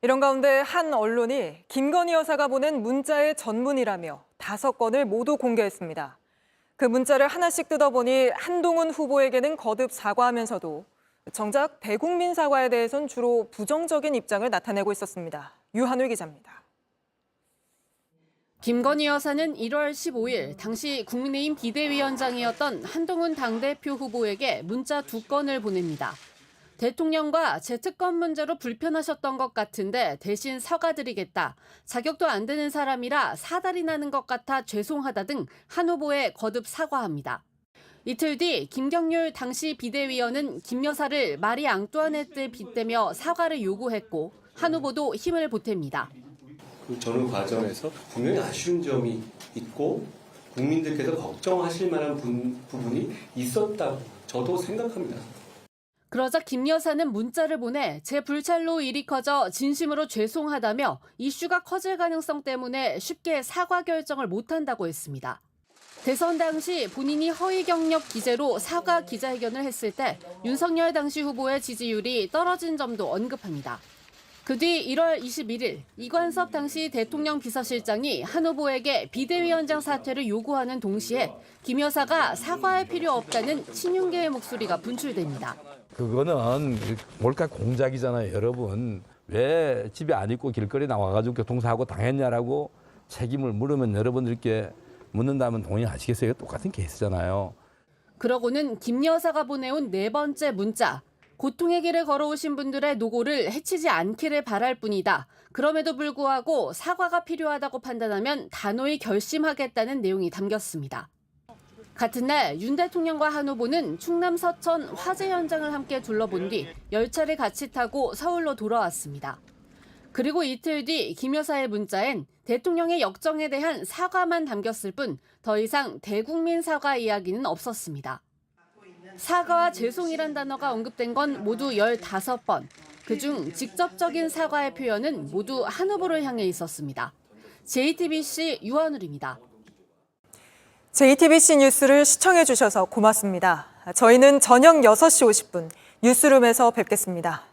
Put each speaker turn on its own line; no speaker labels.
이런 가운데 한 언론이 김건희 여사가 보낸 문자의 전문이라며 5건을 모두 공개했습니다. 그 문자를 하나씩 뜯어보니 한동훈 후보에게는 거듭 사과하면서도 정작 대국민 사과에 대해선 주로 부정적인 입장을 나타내고 있었습니다. 유한울 기자입니다.
김건희 여사는 1월 15일 당시 국민의힘 비대위원장이었던 한동훈 당대표 후보에게 문자 2건을 보냅니다. 대통령과 재특검 문제로 불편하셨던 것 같은데 대신 사과드리겠다. 자격도 안 되는 사람이라 사달이 나는 것 같아 죄송하다 등 한 후보에 거듭 사과합니다. 이틀 뒤 김경률 당시 비대위원은 김 여사를 마리 앙뚜아네트에 빗대며 사과를 요구했고 한 후보도 힘을 보탭니다.
그 전후 과정에서 분명히 아쉬운 점이 있고 국민들께서 걱정하실 만한 부분이 있었다고 저도 생각합니다.
그러자 김 여사는 문자를 보내 제 불찰로 일이 커져 진심으로 죄송하다며 이슈가 커질 가능성 때문에 쉽게 사과 결정을 못한다고 했습니다. 대선 당시 본인이 허위 경력 기재로 사과 기자회견을 했을 때 윤석열 당시 후보의 지지율이 떨어진 점도 언급합니다. 그 뒤 1월 21일 이관섭 당시 대통령 비서실장이 한 후보에게 비대위원장 사퇴를 요구하는 동시에 김 여사가 사과할 필요 없다는 친윤계의 목소리가 분출됩니다.
그거는 몰카 공작이잖아요, 여러분. 왜 집에 안 있고 길거리 나와가지고 교통사고 당했냐라고 책임을 물으면 여러분들께 묻는다면 동의하시겠어요? 똑같은 케이스잖아요.
그러고는 김 여사가 보내온 4번째 문자. 고통의 길을 걸어오신 분들의 노고를 해치지 않기를 바랄 뿐이다. 그럼에도 불구하고 사과가 필요하다고 판단하면 단호히 결심하겠다는 내용이 담겼습니다. 같은 날 윤 대통령과 한 후보는 충남 서천 화재 현장을 함께 둘러본 뒤 열차를 같이 타고 서울로 돌아왔습니다. 그리고 이틀 뒤 김 여사의 문자엔 대통령의 역정에 대한 사과만 담겼을 뿐 더 이상 대국민 사과 이야기는 없었습니다. 사과와 죄송이란 단어가 언급된 건 모두 15번. 그중 직접적인 사과의 표현은 모두 한 후보를 향해 있었습니다. JTBC 유한울입니다.
JTBC 뉴스를 시청해 주셔서 고맙습니다. 저희는 저녁 6시 50분 뉴스룸에서 뵙겠습니다.